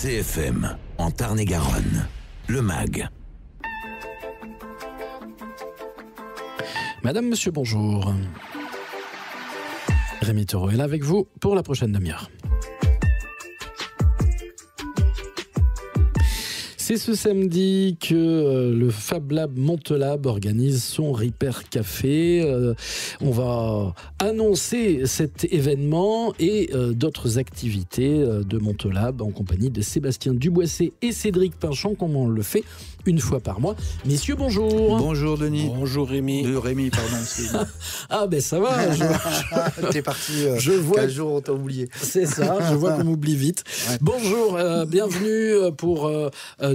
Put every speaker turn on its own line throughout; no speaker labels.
CFM, en Tarn-et-Garonne, le MAG.
Madame, monsieur, bonjour. Rémi Taureau est là avec vous pour la prochaine demi-heure. C'est ce samedi que le Fab Lab Montelab organise son Repair Café. On va annoncer cet événement et d'autres activités de Montelab en compagnie de Sébastien Duboissé et Cédric Pinchon, comme on le fait une fois par mois. Messieurs, bonjour.
Bonjour Denis.
Bonjour Rémi.
Rémi, pardon.
Ah ben ça va.
T'es parti.
Je vois.
15 jours, on t'a oublié.
C'est ça. Je vois qu'on m'oublie vite. Ouais. Bonjour, bienvenue pour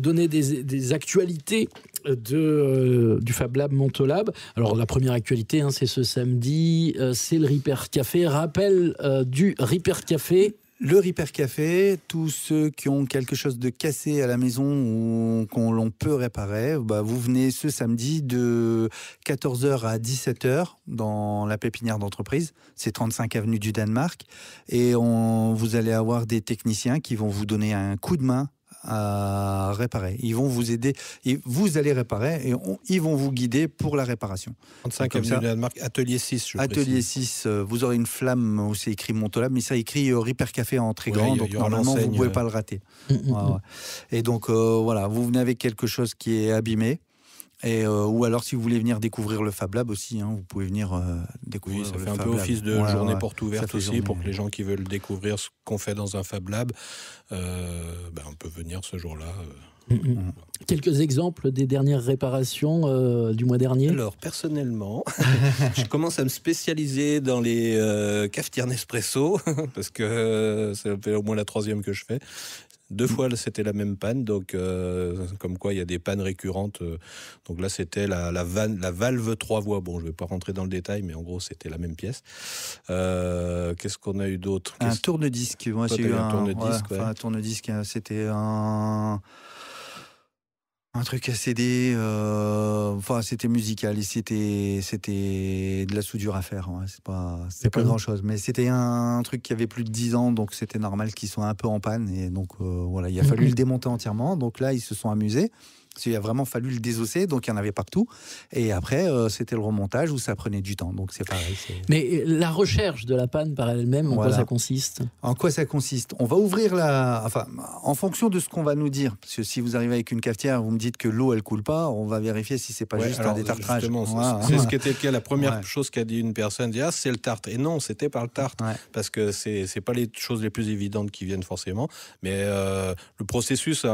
donner des actualités du Fab Lab Montelab. Alors la première actualité, c'est ce samedi, c'est le Repair Café. Rappel du Repair Café.
Le Repair Café, tous ceux qui ont quelque chose de cassé à la maison ou qu'on peut réparer, vous venez ce samedi de 14h à 17h dans la pépinière d'entreprise. C'est 35 avenue du Danemark. Et vous allez avoir des techniciens qui vont vous donner un coup de main à réparer. Ils vont vous aider, et vous allez réparer et ils vont vous guider pour la réparation.
35 avenue du Danemark, atelier 6, je précise.
Atelier 6, vous aurez une flamme où c'est écrit Montelab, mais ça écrit Repair Café en très grand, donc normalement vous ne pouvez pas le rater. Et donc voilà, vous venez avec quelque chose qui est abîmé. Ou alors si vous voulez venir découvrir le Fab Lab aussi, vous pouvez venir découvrir.
Oui, ça
le
fait un
Fab
peu
Lab.
office de journée porte ouverte aussi, pour que les gens qui veulent découvrir ce qu'on fait dans un Fab Lab, on peut venir ce jour-là.
Quelques exemples des dernières réparations du mois dernier.
Alors, personnellement, je commence à me spécialiser dans les cafetières Nespresso, parce que ça fait au moins la 3e que je fais. 2 fois, c'était la même panne, donc comme quoi il y a des pannes récurrentes. Donc là, c'était la valve 3 voies. Bon, je ne vais pas rentrer dans le détail, mais en gros, c'était la même pièce. Qu'est-ce qu'on a eu d'autre?
Un tourne-disque. Moi, j'ai eu un tourne-disque. Ouais. Un tourne-disque, c'était un truc à CD, c'était musical et c'était de la soudure à faire. Ouais. C'était pas grand chose, mais c'était un truc qui avait plus de 10 ans, donc c'était normal qu'ils soient un peu en panne. Et donc voilà, il a fallu le démonter entièrement. Donc là, ils se sont amusés. Il a vraiment fallu le désosser, donc il y en avait partout. Et après, c'était le remontage où ça prenait du temps. Donc c'est pareil.
Mais la recherche de la panne par elle-même, en quoi ça consiste ?
En quoi ça consiste ? On va ouvrir en fonction de ce qu'on va nous dire. Parce que si vous arrivez avec une cafetière, vous me dites que l'eau, elle coule pas, on va vérifier si c'est pas juste un détartrage.
C'est ce qui était le cas. La première chose qu'a dit une personne, c'est le tartre. Et non, c'était pas le tartre. Ouais. Parce que c'est pas les choses les plus évidentes qui viennent forcément. Mais le processus,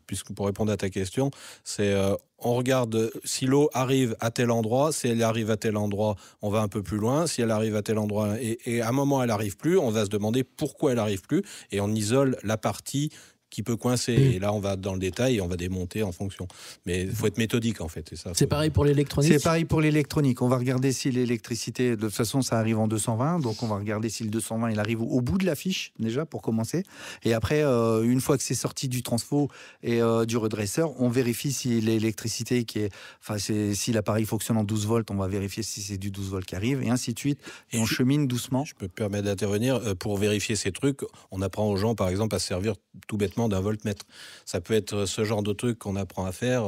puisque pour répondre à ta question, c'est on regarde si l'eau arrive à tel endroit, si elle arrive à tel endroit, on va un peu plus loin, si elle arrive à tel endroit et à un moment elle n'arrive plus, on va se demander pourquoi elle n'arrive plus et on isole la partie qui peut coincer. Et là, on va dans le détail et on va démonter en fonction. Mais il faut être méthodique, en fait.
C'est pareil pour l'électronique ?
C'est pareil pour l'électronique. On va regarder si l'électricité, de toute façon, ça arrive en 220. Donc, on va regarder si le 220, il arrive au bout de la fiche, déjà, pour commencer. Et après, une fois que c'est sorti du transfo et du redresseur, on vérifie si l'électricité si l'appareil fonctionne en 12 volts, on va vérifier si c'est du 12 volts qui arrive, et ainsi de suite. Et on chemine doucement.
Je peux me permettre d'intervenir. Pour vérifier ces trucs, on apprend aux gens, par exemple, à se servir tout bêtement d'un voltmètre. Ça peut être ce genre de truc qu'on apprend à faire,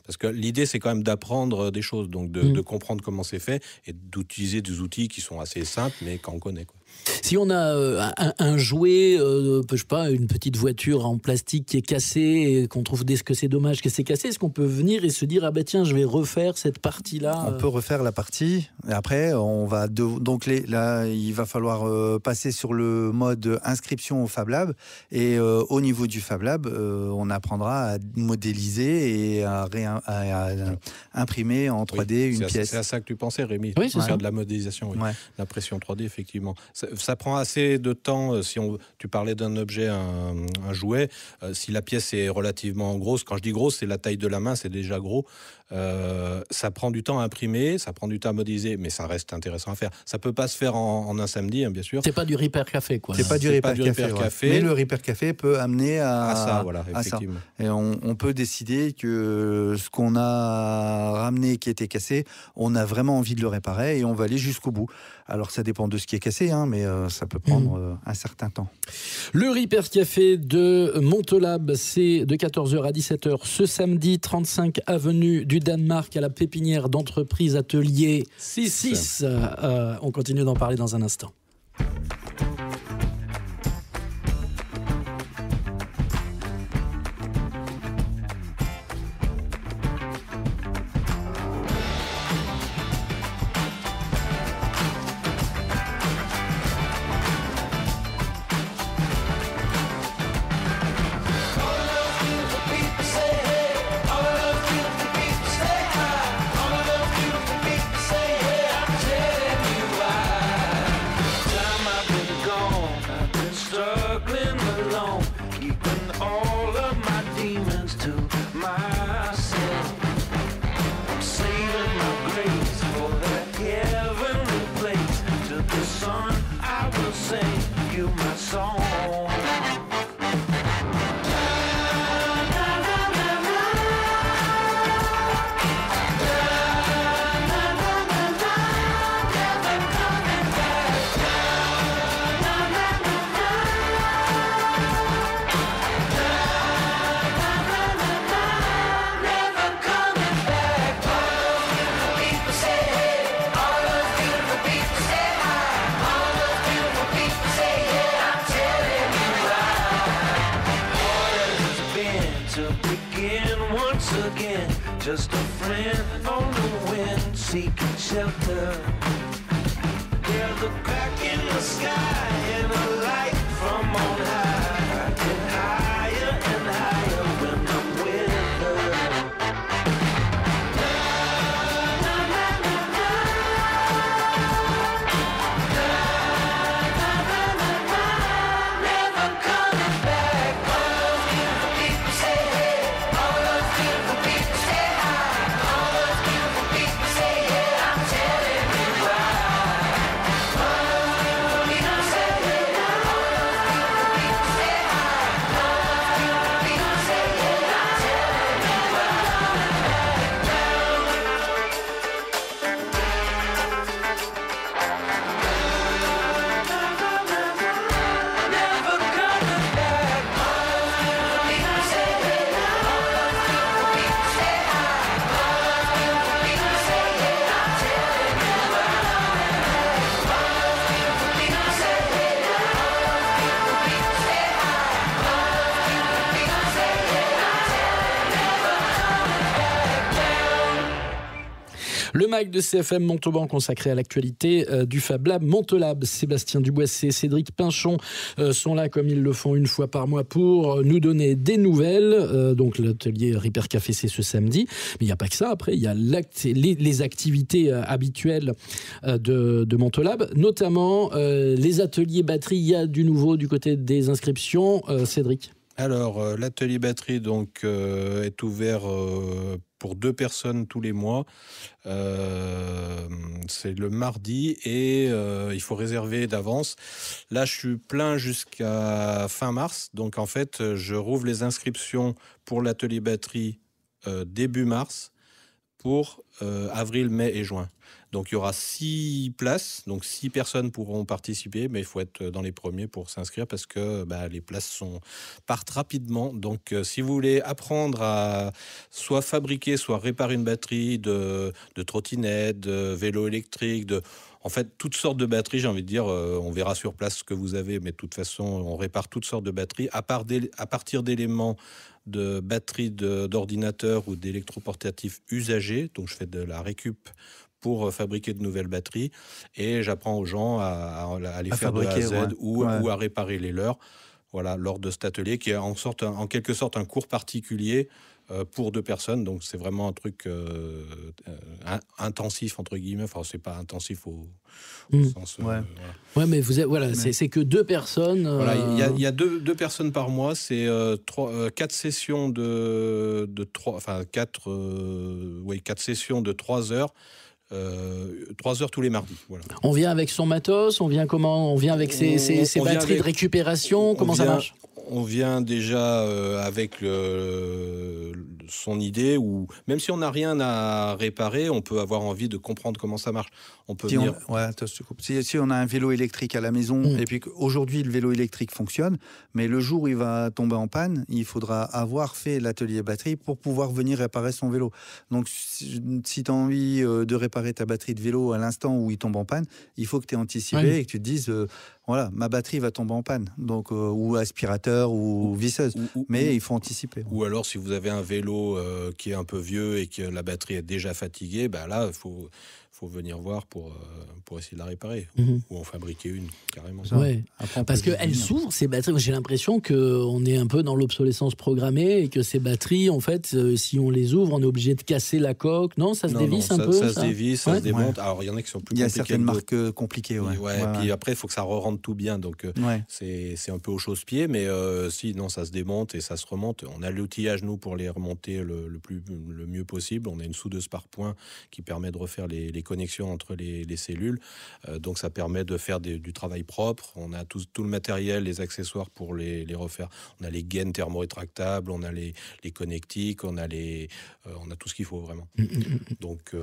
parce que l'idée, c'est quand même d'apprendre des choses, donc de comprendre comment c'est fait, et d'utiliser des outils qui sont assez simples, mais qu'on connaît, quoi.
Si on a un jouet, je sais pas, une petite voiture en plastique qui est cassée et qu'on trouve que c'est dommage que c'est cassé, est-ce qu'on peut venir et se dire tiens, je vais refaire cette partie-là ?
On peut refaire la partie. Et après, on va là, il va falloir passer sur le mode inscription au Fab Lab. Et au niveau du Fab Lab, on apprendra à modéliser et à imprimer en 3D une pièce.
C'est à ça que tu pensais, Rémi.
Oui, c'est
faire de la modélisation, oui. L'impression 3D, effectivement. Ça prend assez de temps. Tu parlais d'un objet, un jouet. Si la pièce est relativement grosse, quand je dis grosse, c'est la taille de la main, c'est déjà gros. Ça prend du temps à imprimer, ça prend du temps à modéliser, mais ça reste intéressant à faire. Ça peut pas se faire en un samedi, bien sûr.
C'est pas du Repair Café, quoi.
C'est pas du Repair Café. Mais le Repair Café peut amener à
ça, voilà, effectivement.
Et on peut décider que ce qu'on a ramené qui était cassé, on a vraiment envie de le réparer et on va aller jusqu'au bout. Alors ça dépend de ce qui est cassé, mais ça peut prendre un certain temps.
Le Repair Café de Montelab, c'est de 14h à 17h ce samedi, 35 avenue du Danemark, à la pépinière d'entreprise Atelier 6. On continue d'en parler dans un instant.
Just a friend on the wind, seeking shelter. There's a crack in the sky and a light from on high. Get higher and higher when I'm with her. Never coming back. All those beautiful people say hey. All those beautiful people say hi. All those beautiful people say yeah. I'm telling you why. All those beautiful people say hey. All those beautiful people say hi. All those beautiful people say yeah. I'm telling you why. Never coming back. All those beautiful people say hey. All those beautiful people say hi. All those beautiful people say yeah. I'm telling you why. All those beautiful people say hey. All those beautiful people say hi. All those beautiful people say yeah. I'm telling you.
Le mag de CFM Montauban consacré à l'actualité du Fab Lab Montelab. Sébastien Duboissé, Cédric Pinchon sont là comme ils le font une fois par mois pour nous donner des nouvelles. Donc l'atelier Repair Café, c'est ce samedi. Mais il n'y a pas que ça. Après, il y a les activités habituelles de Montelab, notamment les ateliers batterie. Il y a du nouveau du côté des inscriptions. Cédric.
Alors, l'atelier batterie donc, est ouvert pour 2 personnes tous les mois. C'est le mardi et il faut réserver d'avance. Là, je suis plein jusqu'à fin mars. Donc, en fait, je rouvre les inscriptions pour l'atelier batterie début mars pour avril, mai et juin. Donc, il y aura 6 places, donc 6 personnes pourront participer, mais il faut être dans les premiers pour s'inscrire parce que les places partent rapidement. Donc, si vous voulez apprendre à soit fabriquer, soit réparer une batterie de trottinette, de vélo électrique, en fait, toutes sortes de batteries, j'ai envie de dire, on verra sur place ce que vous avez, mais de toute façon, on répare toutes sortes de batteries à partir d'éléments de batteries d'ordinateur ou d'électroportatifs usagés. Donc, je fais de la récup pour fabriquer de nouvelles batteries et j'apprends aux gens à les faire de A à Z ou à réparer les leurs. Voilà, lors de cet atelier qui est en quelque sorte un cours particulier pour 2 personnes. Donc, c'est vraiment un truc intensif, entre guillemets. Enfin, c'est pas intensif au sens...
Ouais, mais vous êtes, c'est que 2 personnes...
Voilà, il y a 2 personnes par mois. C'est 4 sessions de 4 sessions de 3 heures. 3 heures tous les mardis. Voilà.
On vient avec son matos, on vient comment? On vient avec ses batteries de récupération. Comment ça marche?
On vient déjà avec son idée, ou même si on n'a rien à réparer, on peut avoir envie de comprendre comment ça marche. On peut venir...
attends, je te coupe. Si on a un vélo électrique à la maison, et puis qu'aujourd'hui le vélo électrique fonctionne, mais le jour où il va tomber en panne, il faudra avoir fait l'atelier batterie pour pouvoir venir réparer son vélo. Donc si tu as envie de réparer ta batterie de vélo à l'instant où il tombe en panne, il faut que tu aies anticipé et que tu te dises voilà, ma batterie va tomber en panne, donc ou aspirateur ou visseuse, mais il faut anticiper.
Ou alors si vous avez un vélo qui est un peu vieux et que la batterie est déjà fatiguée, bah là il faut venir voir pour essayer de la réparer, ou en fabriquer une carrément.
Ouais. Parce qu'elles s'ouvrent, ces batteries. J'ai l'impression qu'on est un peu dans l'obsolescence programmée et que ces batteries, en fait, si on les ouvre, on est obligé de casser la coque. Non, ça se dévisse un peu.
Ça se dévisse, ça se démonte. Alors il y en a qui sont plus compliqués.
Il y a certaines marques compliquées.
Puis après, il faut que ça re-rentre tout bien. Donc c'est un peu au chausse-pied, mais non, ça se démonte et ça se remonte. On a l'outillage, nous, pour les remonter le mieux possible. On a une soudeuse par point qui permet de refaire les connexion entre les cellules, donc ça permet de faire du travail propre. On a tout le matériel, les accessoires pour les refaire. On a les gaines thermorétractables, on a les connectiques, on a tout ce qu'il faut vraiment. Donc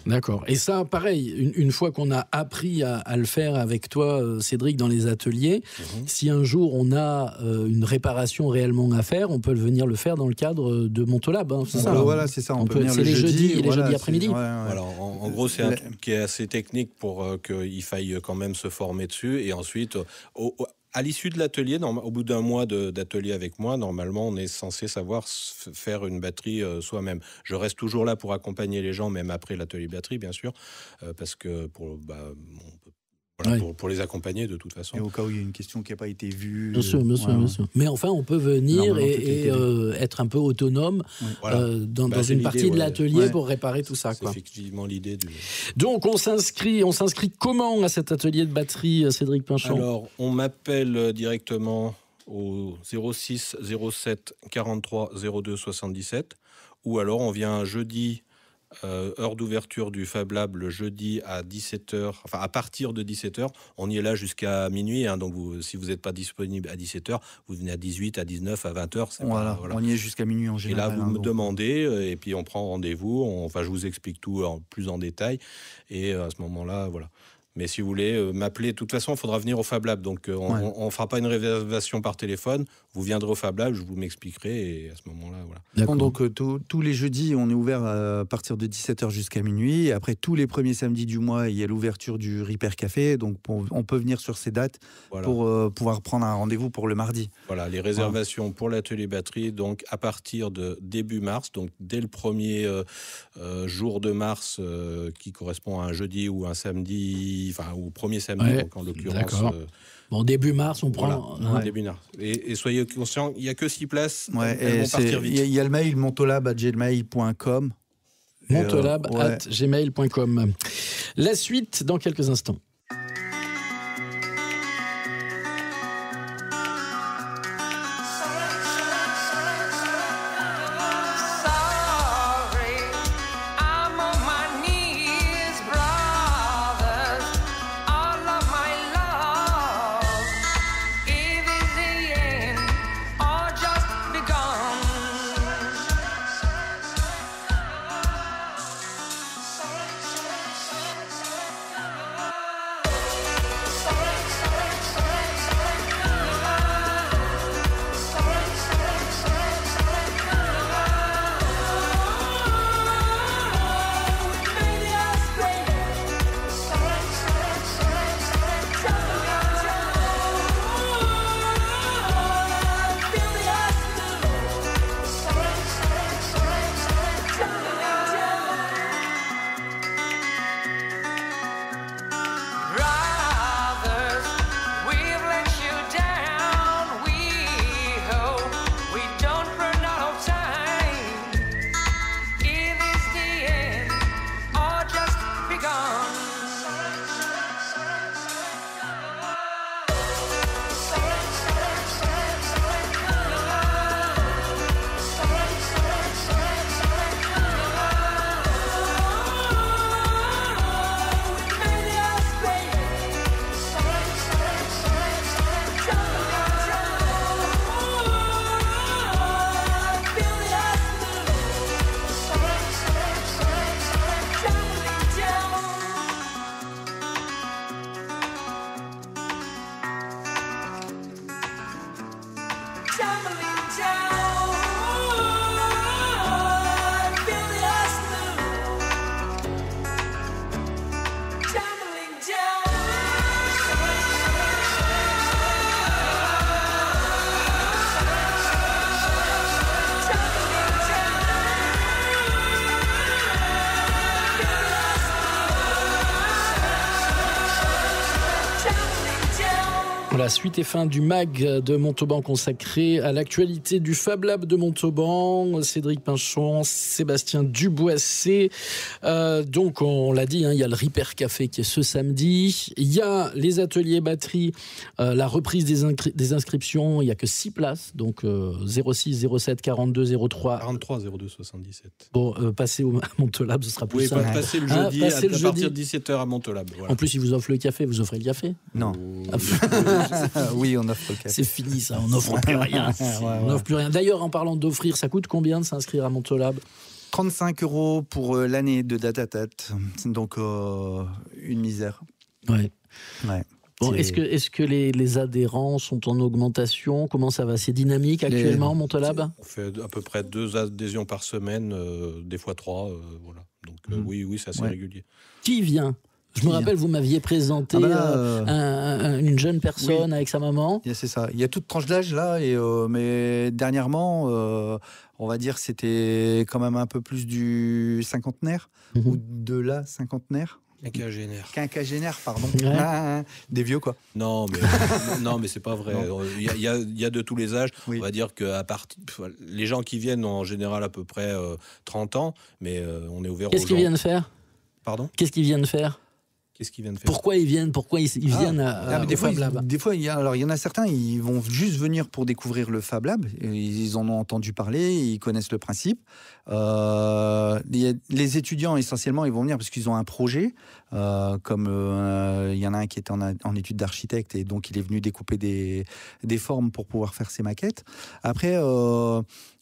d'accord. Et ça, pareil, une fois qu'on a appris à le faire avec toi, Cédric, dans les ateliers, si un jour on a une réparation réellement à faire, on peut venir le faire dans le cadre de Montolab. C'est ça.
Voilà, c'est ça. On peut venir
c'est les jeudis et les jeudis après-midi.
Voilà, en gros, c'est un truc qui est assez technique pour qu'il faille quand même se former dessus. Et ensuite, à l'issue de l'atelier, au bout d'un mois d'atelier avec moi, normalement, on est censé savoir faire une batterie soi-même. Je reste toujours là pour accompagner les gens, même après l'atelier batterie, bien sûr, parce que pour les accompagner de toute façon.
Et au cas où il y a une question qui n'a pas été vue.
Bien sûr. Mais enfin, on peut venir et être un peu autonome dans une partie de l'atelier pour réparer tout ça.
C'est effectivement l'idée.
Donc, on s'inscrit comment à cet atelier de batterie, Cédric Pinchon ?
Alors, on m'appelle directement au 06 07 43 02 77, ou alors on vient jeudi. Heure d'ouverture du Fab Lab le jeudi à 17h, enfin à partir de 17h, on y est là jusqu'à minuit, donc si vous n'êtes pas disponible à 17h, vous venez à 18, à 19, à 20h.
On y est jusqu'à minuit en général.
Et là, vous me demandez, et puis on prend rendez-vous, je vous explique tout plus en détail, et à ce moment-là, voilà. Mais si vous voulez m'appeler, de toute façon, il faudra venir au Fab Lab. Donc, on ne fera pas une réservation par téléphone. Vous viendrez au Fab Lab, je vous m'expliquerai. Et à ce moment-là, voilà.
Donc, tous les jeudis, on est ouvert à partir de 17h jusqu'à minuit. Et après, tous les premiers samedis du mois, il y a l'ouverture du Repair Café. Donc, on peut venir sur ces dates pour pouvoir prendre un rendez-vous pour le mardi.
Voilà, les réservations pour l'atelier batterie, donc à partir de début mars, donc dès le premier jour de mars, qui correspond à un jeudi ou un samedi, enfin, au premier samedi, donc en l'occurrence.
Bon, début mars, on prend.
Début mars. Et soyez conscients, il n'y a que 6 places. Elles vont partir vite.
Il y a le mail montolab@gmail.com.
Montolab@gmail.com. La suite dans quelques instants. Voilà, suite et fin du MAG de Montauban consacré à l'actualité du Fab Lab de Montauban. Cédric Pinchon, Sébastien Duboissé. Donc, on l'a dit, hein, il y a le Repair Café qui est ce samedi. Il y a les ateliers batterie, la reprise des inscriptions. Il n'y a que 6 places. Donc, 06 07 42 03.
43 02 77.
Bon, passez au Montolab, ce sera plus
Oui,
simple.
passer le jeudi
passer
à
le
partir de 17h à Montolab. Voilà.
En plus, ils vous offrent le café. Vous offrez le café?
Non. Oui, on offre le café.
C'est fini ça, on n'offre plus rien. On n'offre plus rien. D'ailleurs, en parlant d'offrir, ça coûte combien de s'inscrire à Montolab?
35 € pour l'année de Datatat. Donc, une misère.
Ouais.
Ouais.
Bon, est-ce que les adhérents sont en augmentation? Comment ça va? C'est dynamique actuellement, Montolab?
On fait à peu près 2 adhésions par semaine, des fois 3. Voilà. Donc oui, c'est assez régulier.
Qui vient? Je me rappelle, vous m'aviez présenté une jeune personne avec sa maman.
C'est ça. Il y a toute tranche d'âge là, mais dernièrement, on va dire c'était quand même un peu plus du cinquantenaire ou de la cinquantenaire. Quinquagénaire, pardon.
Ouais.
Des vieux, quoi.
Non, mais c'est pas vrai. Il y a de tous les âges. Oui. On va dire que les gens qui viennent ont en général à peu près 30 ans, mais on est ouvert aux gens.
Qu'est-ce qu'ils viennent faire?
Pardon?
Qu'est-ce qu'ils viennent faire? Pourquoi ils viennent? Pourquoi ils viennent
au Fab Lab? Des fois, il y en a certains, ils vont juste venir pour découvrir le Fab Lab. Ils en ont entendu parler, ils connaissent le principe. Les étudiants, essentiellement, ils vont venir parce qu'ils ont un projet. Comme il y en a un qui était en études d'architecte et donc il est venu découper des formes pour pouvoir faire ses maquettes. Après,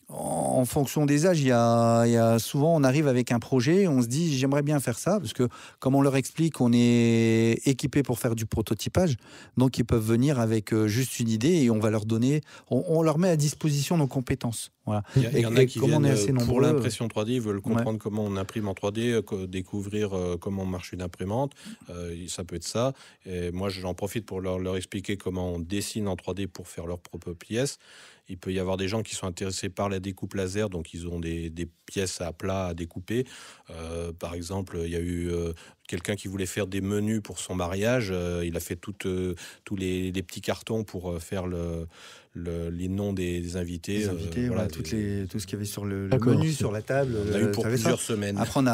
en fonction des âges, il y a souvent, on arrive avec un projet, on se dit j'aimerais bien faire ça, parce que comme on leur explique, on est équipé pour faire du prototypage, donc ils peuvent venir avec juste une idée et on va leur donner, on leur met à disposition nos compétences. Voilà.
Il y en a qui viennent pour l'impression 3D, ils veulent comprendre comment on imprime en 3D, découvrir comment marche une imprimante, ça peut être ça. Et moi, j'en profite pour leur expliquer comment on dessine en 3D pour faire leurs propres pièces. Il peut y avoir des gens qui sont intéressés par la découpe laser, donc ils ont des pièces à plat à découper. Par exemple, il y a eu quelqu'un qui voulait faire des menus pour son mariage. Il a fait tous les petits cartons pour faire les noms des invités.
Les invités, tout ce qu'il y avait sur le menu, sur la table.
On a eu pour plusieurs semaines.
Après, on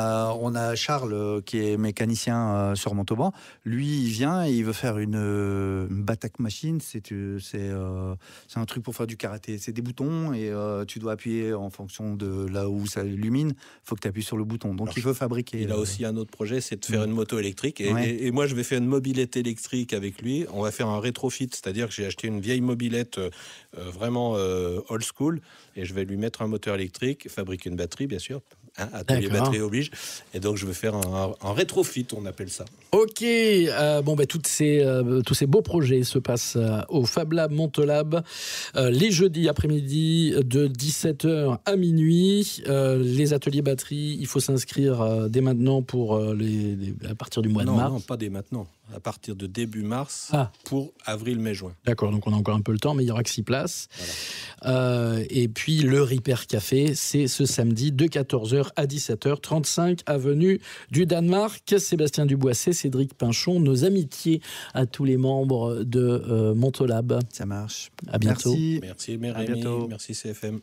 a Charles, qui est mécanicien sur Montauban. Lui, il vient et il veut faire une Batak machine. C'est un truc pour faire du karaté. C'est des boutons et tu dois appuyer en fonction de là où ça illumine. Il faut que tu appuies sur le bouton. Donc, il veut fabriquer.
Il a aussi un autre projet, c'est de faire une moto électrique. Et moi, je vais faire une mobilette électrique avec lui. On va faire un rétrofit, c'est-à-dire que j'ai acheté une vieille mobilette vraiment old school et je vais lui mettre un moteur électrique, fabriquer une batterie, bien sûr. Atelier batterie oblige. Et donc, je vais faire un rétrofit, on appelle ça.
Ok. Tous ces beaux projets se passent au Fab Lab Montolab les jeudis après-midi de 17h à minuit. Les ateliers batterie, il faut s'inscrire dès maintenant pour à partir du mois de mars.
Non, pas dès maintenant. À partir de début mars pour avril, mai, juin.
D'accord, donc on a encore un peu le temps, mais il n'y aura que 6 places. Voilà. Et puis le Repair Café, c'est ce samedi de 14h à 17h, 35 avenue du Danemark. Sébastien Duboissé, Cédric Pinchon, nos amitiés à tous les membres de Montolab.
Ça marche.
À bientôt.
Merci Rémi, merci CFM.